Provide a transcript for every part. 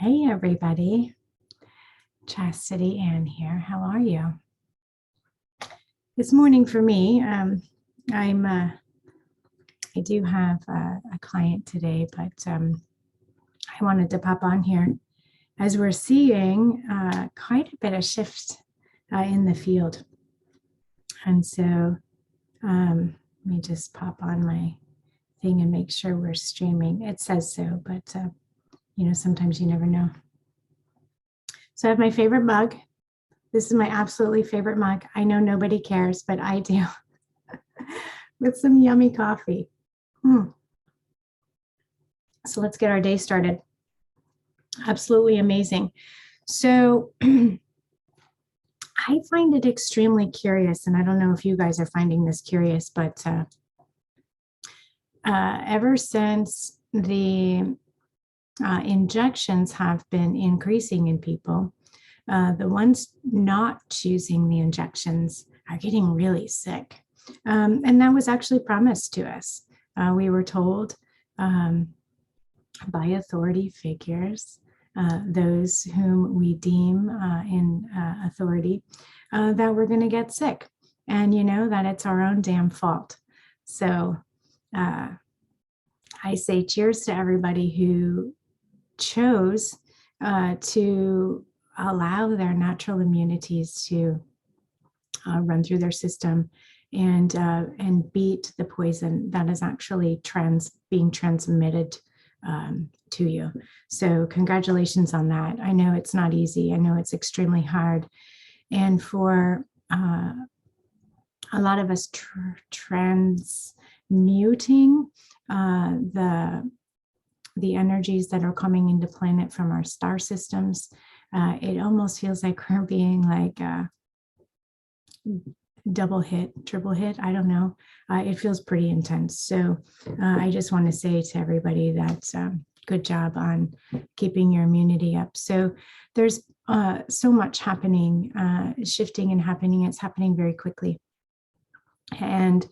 Hey everybody, Chastity Ann here. How are you? This morning for me, I do have a client today, but I wanted to pop on here as we're seeing quite a bit of shift in the field. And so let me just pop on my thing and make sure we're streaming. It says so, but sometimes you never know. So I have my favorite mug. This is my absolutely favorite mug. I know nobody cares, but I do. With some yummy coffee. So let's get our day started. Absolutely amazing. So I find it extremely curious, and I don't know if you guys are finding this curious, but ever since the injections have been increasing in people, the ones not choosing the injections are getting really sick. And that was actually promised to us. We were told by authority figures, those whom we deem in authority, that we're going to get sick. And that it's our own damn fault. So I say cheers to everybody who chose to allow their natural immunities to run through their system and beat the poison that is actually being transmitted to you. So congratulations on that. I know it's not easy. I know it's extremely hard. And for a lot of us transmuting the energies that are coming into planet from our star systems, it almost feels like we're being like double hit, triple hit. I don't know. It feels pretty intense. So I just want to say to everybody that good job on keeping your immunity up. So there's so much happening, shifting and happening. It's happening very quickly. And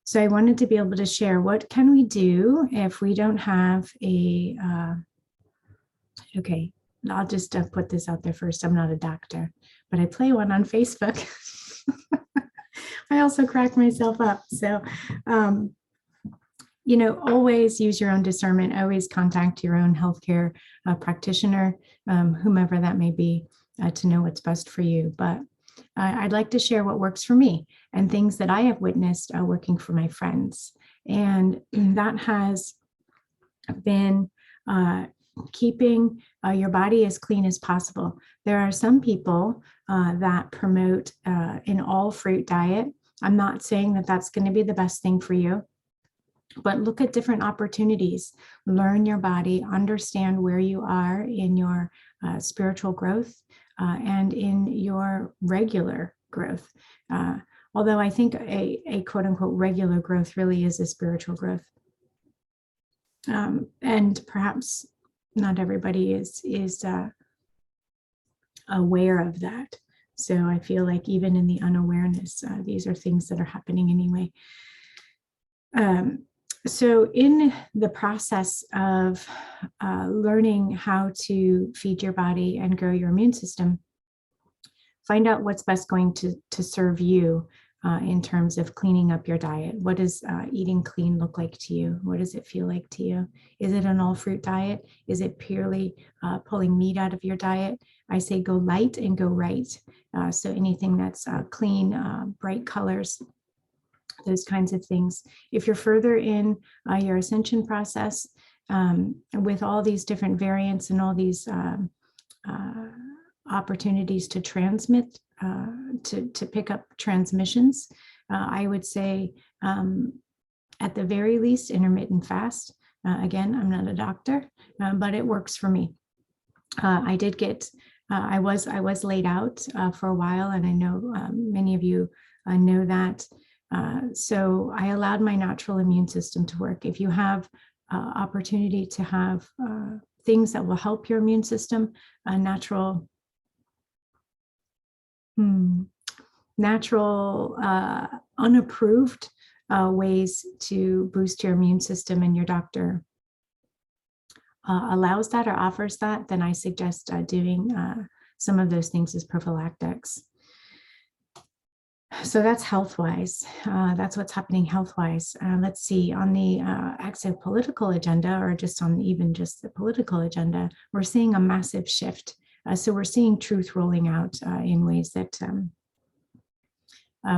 so I wanted to be able to share what can we do if we don't have a, okay, I'll just put this out there first. I'm not a doctor, but I play one on Facebook. I also crack myself up. So, always use your own discernment, always contact your own healthcare practitioner, whomever that may be, to know what's best for you. But I'd like to share what works for me and things that I have witnessed working for my friends. And that has been keeping your body as clean as possible. There are some people that promote an all fruit diet. I'm not saying that that's going to be the best thing for you, but look at different opportunities. Learn your body, understand where you are in your spiritual growth and in your regular growth. Although I think a quote unquote regular growth really is a spiritual growth. And perhaps not everybody is aware of that. So I feel like even in the unawareness, these are things that are happening anyway. So in the process of learning how to feed your body and grow your immune system, find out what's best going to serve you in terms of cleaning up your diet. What does eating clean look like to you? What does it feel like to you? Is it an all fruit diet? Is it purely pulling meat out of your diet? I say go light and go right. So anything that's clean, bright colors, those kinds of things. If you're further in your ascension process with all these different variants and all these opportunities to transmit, to pick up transmissions, I would say at the very least intermittent fast. Again, I'm not a doctor, but it works for me. I did get, I was laid out for a while, and I know many of you know that. So I allowed my natural immune system to work. If you have opportunity to have things that will help your immune system, natural unapproved ways to boost your immune system, and your doctor allows that or offers that, then I suggest doing some of those things as prophylactics. So that's health-wise. That's what's happening health-wise. Let's see, on the exopolitical agenda, or just on even just the political agenda, we're seeing a massive shift. So we're seeing truth rolling out in ways that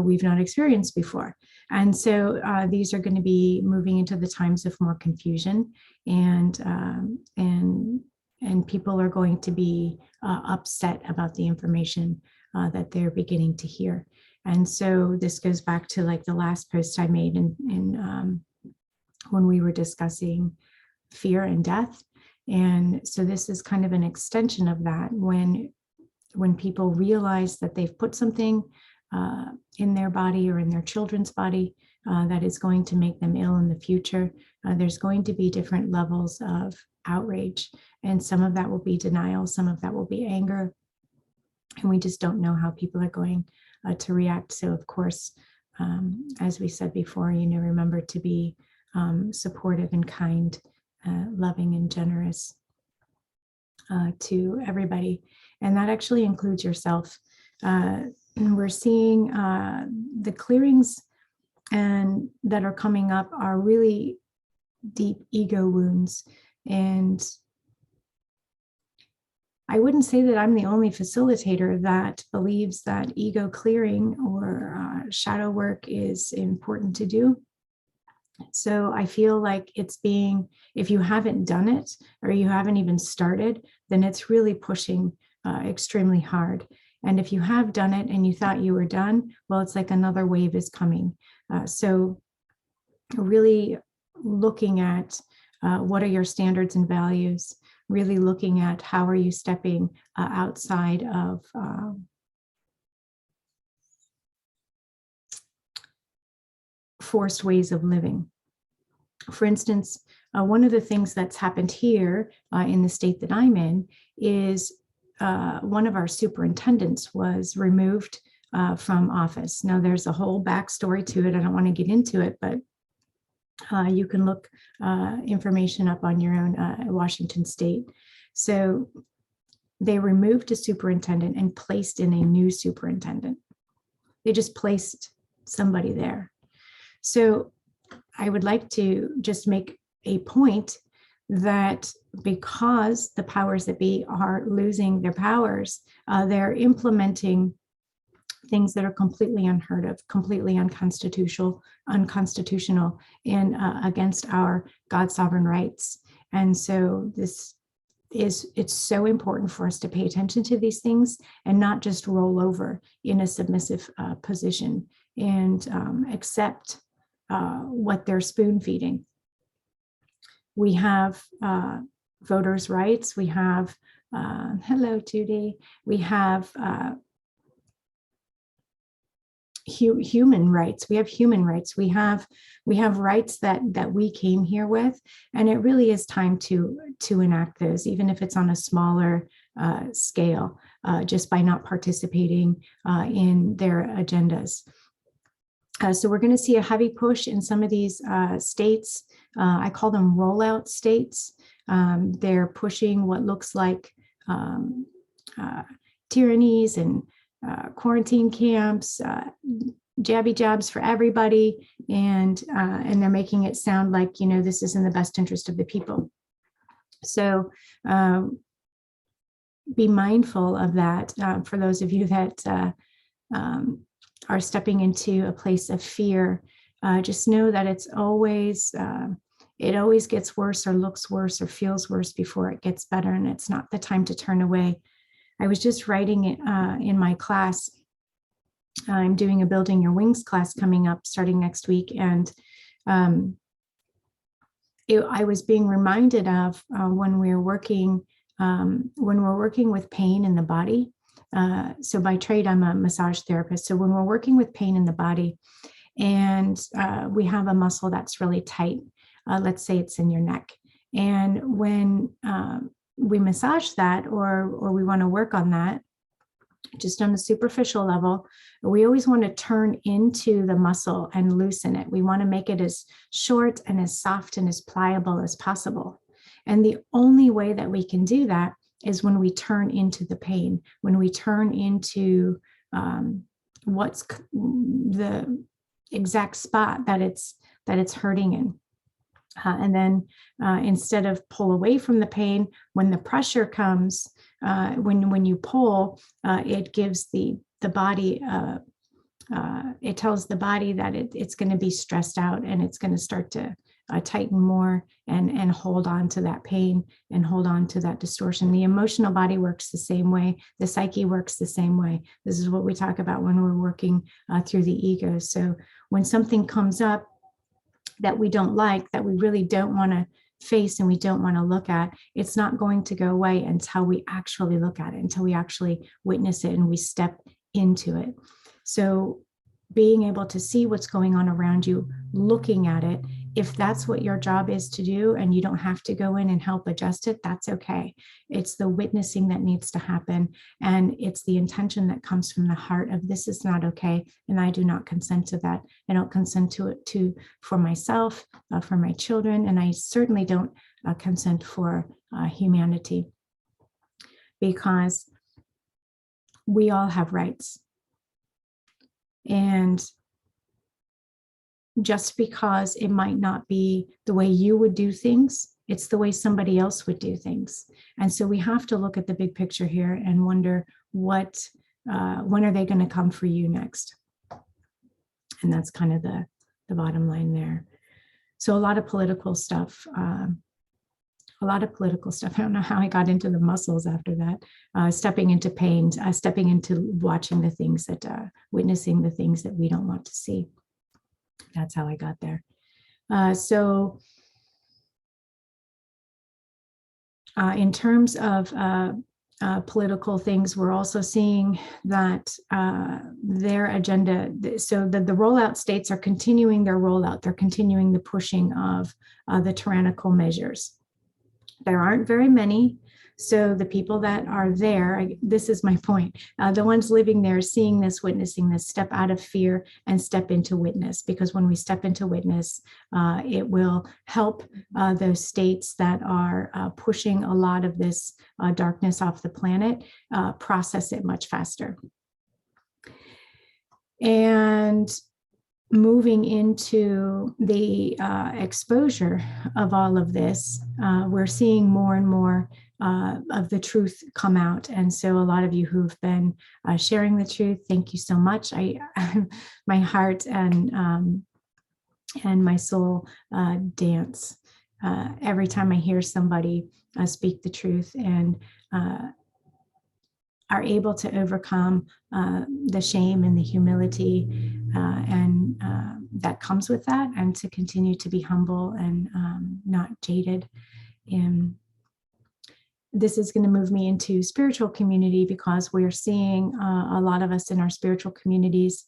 we've not experienced before. And so these are going to be moving into the times of more confusion, and people are going to be upset about the information that they're beginning to hear. And so this goes back to like the last post I made in when we were discussing fear and death. And so this is kind of an extension of that, when people realize that they've put something in their body or in their children's body that is going to make them ill in the future. There's going to be different levels of outrage, and some of that will be denial, some of that will be anger, and we just don't know how people are going to react. So of course, as we said before, remember to be supportive and kind, loving and generous to everybody, and that actually includes yourself. And we're seeing the clearings and that are coming up are really deep ego wounds. And I wouldn't say that I'm the only facilitator that believes that ego clearing or shadow work is important to do. So I feel like it's being, if you haven't done it or you haven't even started, then it's really pushing extremely hard. And if you have done it and you thought you were done, well, it's like another wave is coming. So really looking at what are your standards and values, really looking at how are you stepping outside of forced ways of living. For instance, one of the things that's happened here in the state that I'm in is one of our superintendents was removed from office. Now, there's a whole backstory to it. I don't want to get into it, but you can look information up on your own Washington State. So they removed a superintendent and placed in a new superintendent. They just placed somebody there. So I would like to just make a point that because the powers that be are losing their powers, they're implementing things that are completely unheard of, completely unconstitutional, and against our God sovereign rights. And so it's so important for us to pay attention to these things and not just roll over in a submissive position and accept what they're spoon feeding. We have voters' rights. We have, hello, Judy. We have human rights. We have human rights. We have rights that we came here with, and it really is time to enact those, even if it's on a smaller scale, just by not participating in their agendas. So we're going to see a heavy push in some of these states. I call them rollout states. They're pushing what looks like tyrannies and quarantine camps, jabby jabs for everybody, and they're making it sound like, this is in the best interest of the people. So be mindful of that for those of you that are stepping into a place of fear. Just know that it's always, it always gets worse or looks worse or feels worse before it gets better, and it's not the time to turn away. I was just writing it in my class. I'm doing a Building Your Wings class coming up starting next week, and I was being reminded of when we're working with pain in the body. So by trade, I'm a massage therapist. So when we're working with pain in the body, and we have a muscle that's really tight, let's say it's in your neck, and when we massage that, or we want to work on that, just on a superficial level, we always want to turn into the muscle and loosen it. We want to make it as short and as soft and as pliable as possible. And the only way that we can do that is when we turn into the pain, when we turn into what's the exact spot that it's hurting in. And then instead of pull away from the pain, when the pressure comes, when you pull, it gives the body, it tells the body that it's going to be stressed out, and it's going to start to tighten more and hold on to that pain and hold on to that distortion. The emotional body works the same way. The psyche works the same way. This is what we talk about when we're working through the ego. So when something comes up that we don't like, that we really don't want to face and we don't want to look at, it's not going to go away until we actually look at it, until we actually witness it and we step into it. So being able to see what's going on around you, looking at it, if that's what your job is to do and you don't have to go in and help adjust it, that's okay. It's the witnessing that needs to happen. And it's the intention that comes from the heart of, this is not okay. And I do not consent to that. I don't consent to it for myself, for my children. And I certainly don't consent for humanity, because we all have rights. And just because it might not be the way you would do things, it's the way somebody else would do things. And so we have to look at the big picture here and wonder when are they going to come for you next? And that's kind of the bottom line there. So a lot of political stuff. I don't know how I got into the muscles after that. Stepping into pain, stepping into watching the things that, witnessing the things that we don't want to see. That's how I got there. So in terms of political things, we're also seeing that their agenda, so the rollout states are continuing their rollout. They're continuing the pushing of the tyrannical measures. There aren't very many. So the people that are there, this is my point, the ones living there, seeing this, witnessing this, step out of fear and step into witness. Because when we step into witness, it will help those states that are pushing a lot of this darkness off the planet process it much faster. And moving into the exposure of all of this, we're seeing more and more of the truth come out. And so a lot of you who've been sharing the truth, thank you so much. My heart and my soul dance every time I hear somebody speak the truth and are able to overcome the shame and the humility and that comes with that, and to continue to be humble and not jaded. And this is going to move me into spiritual community, because we're seeing a lot of us in our spiritual communities.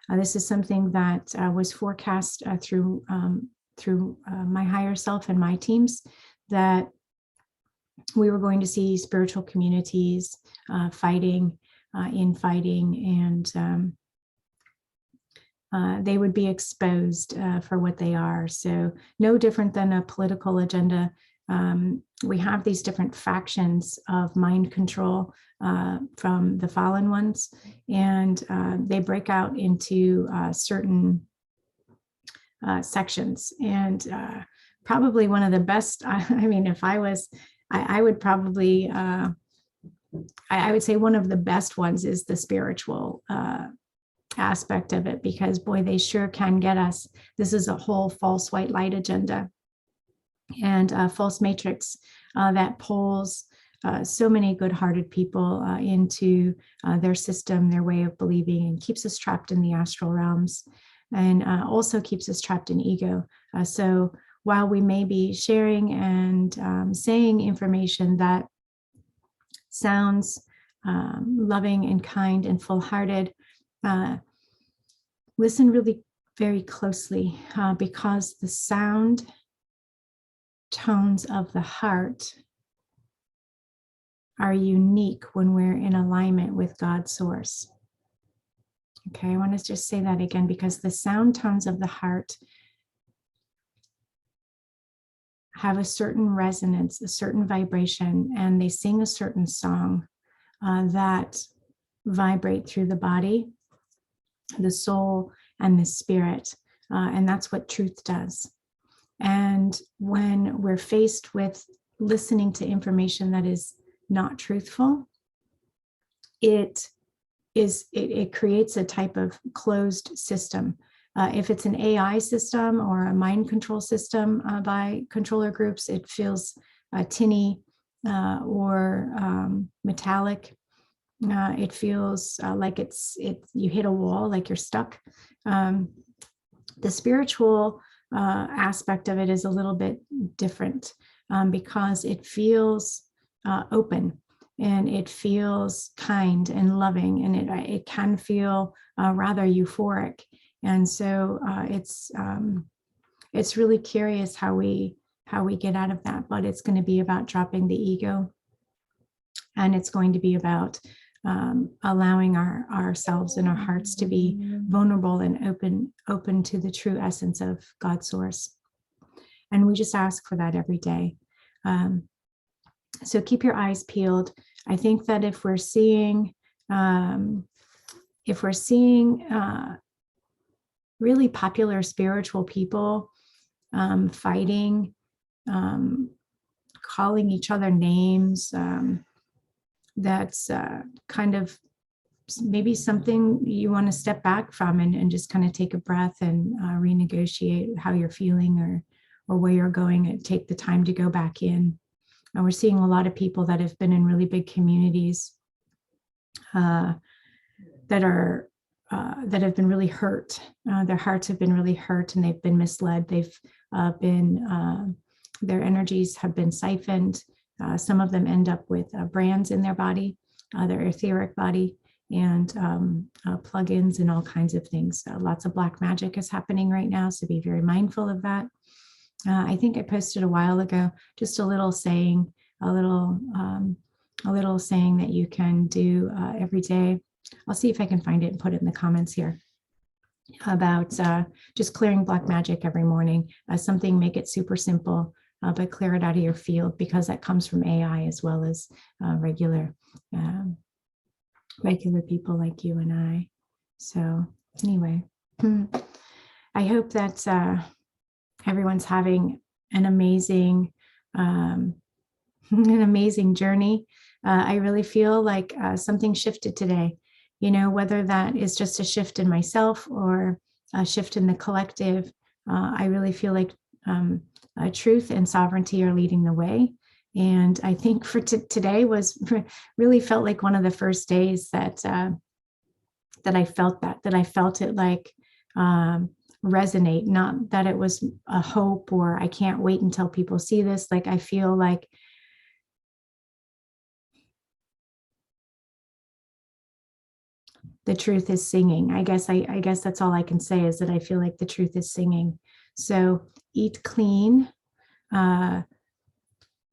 This is something that was forecast through my higher self and my teams, that we were going to see spiritual communities fighting, and they would be exposed for what they are. So no different than a political agenda. We have these different factions of mind control from the fallen ones, and they break out into certain sections. And probably one of the best, I mean, if I was, I would probably, I would say one of the best ones is the spiritual aspect of it, because boy, they sure can get us. This is a whole false white light agenda and a false matrix that pulls so many good-hearted people into their system, their way of believing, and keeps us trapped in the astral realms, and also keeps us trapped in ego. So while we may be sharing and saying information that sounds loving and kind and full-hearted, listen really very closely, because the sound tones of the heart are unique when we're in alignment with God's source. Okay, I want to just say that again, because the sound tones of the heart have a certain resonance, a certain vibration, and they sing a certain song that vibrate through the body, the soul, and the spirit. And that's what truth does. And when we're faced with listening to information that is not truthful, it creates a type of closed system. If it's an AI system or a mind control system by controller groups, it feels tinny or metallic. It feels like you hit a wall, like you're stuck. The spiritual aspect of it is a little bit different because it feels open, and it feels kind and loving, and it can feel rather euphoric. And so it's really curious how we get out of that. But it's going to be about dropping the ego, and it's going to be about allowing ourselves and our hearts to be vulnerable and open to the true essence of God's source. And we just ask for that every day. So keep your eyes peeled. I think that if we're seeing really popular spiritual people fighting, calling each other names, that's kind of maybe something you want to step back from and just kind of take a breath and renegotiate how you're feeling or where you're going, and take the time to go back in. And we're seeing a lot of people that have been in really big communities that have been really hurt. Their hearts have been really hurt, and they've been misled. They've been their energies have been siphoned. Some of them end up with brands in their body, their etheric body, and plugins and all kinds of things. Lots of black magic is happening right now, so be very mindful of that. I think I posted a while ago just a little saying, a little saying that you can do every day. I'll see if I can find it and put it in the comments here, about just clearing black magic every morning. Something, make it super simple, but clear it out of your field, because that comes from AI as well as regular people like you and I. So anyway, I hope that everyone's having an amazing journey. I really feel like something shifted today, whether that is just a shift in myself or a shift in the collective. I really feel like truth and sovereignty are leading the way. And I think for today was really felt like one of the first days that I felt that I felt it like resonate, not that it was a hope or I can't wait until people see this. Like, I feel like the truth is singing. I guess that's all I can say, is that I feel like the truth is singing. So eat clean.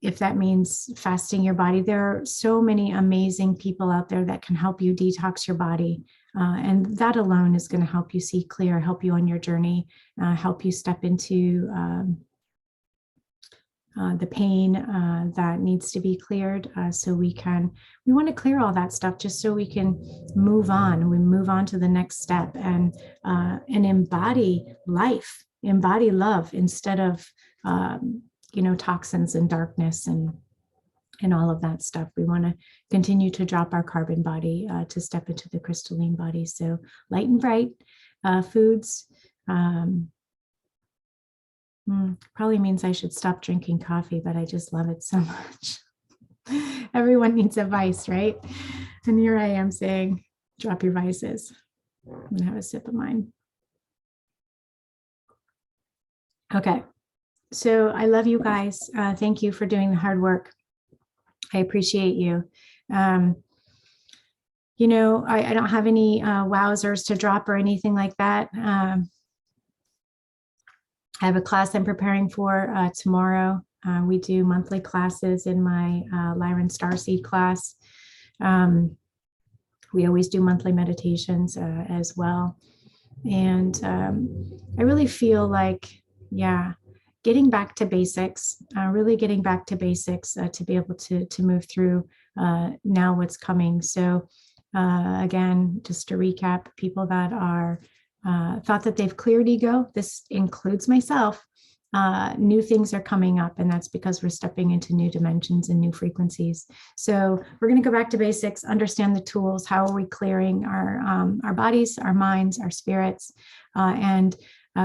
If that means fasting your body, there are so many amazing people out there that can help you detox your body. And that alone is going to help you see clear, help you on your journey, help you step into the pain that needs to be cleared. So we want to clear all that stuff just so we can move on. We move on to the next step and embody life, embody love, instead of toxins and darkness and all of that stuff. We want to continue to drop our carbon body to step into the crystalline body. So light and bright foods. Probably means I should stop drinking coffee, but I just love it so much. Everyone needs a vice, right? And here I am saying, drop your vices. I'm going to have a sip of mine. Okay. So I love you guys. Thank you for doing the hard work. I appreciate you. I don't have any wowzers to drop or anything like that. I have a class I'm preparing for tomorrow. We do monthly classes in my Lyran Starseed class. We always do monthly meditations as well. And I really feel like, getting back to basics, really getting back to basics to be able to move through now what's coming. So again, just to recap, people that are thought that they've cleared ego, this includes myself, new things are coming up, and that's because we're stepping into new dimensions and new frequencies. So we're going to go back to basics, understand the tools. How are we clearing our bodies, our minds, our spirits, and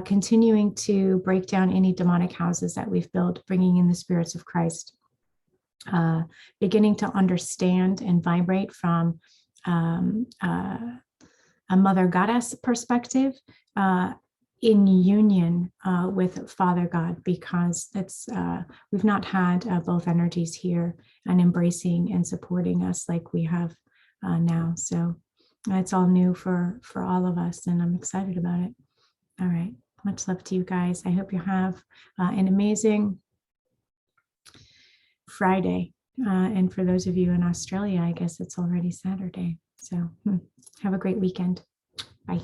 continuing to break down any demonic houses that we've built, bringing in the spirits of Christ, beginning to understand and vibrate from a mother goddess perspective, in union with Father God, because it's we've not had both energies here and embracing and supporting us like we have now. So it's all new for all of us, and I'm excited about it. All right, much love to you guys. I hope you have an amazing Friday, and for those of you in Australia, I guess it's already Saturday. So have a great weekend. Bye.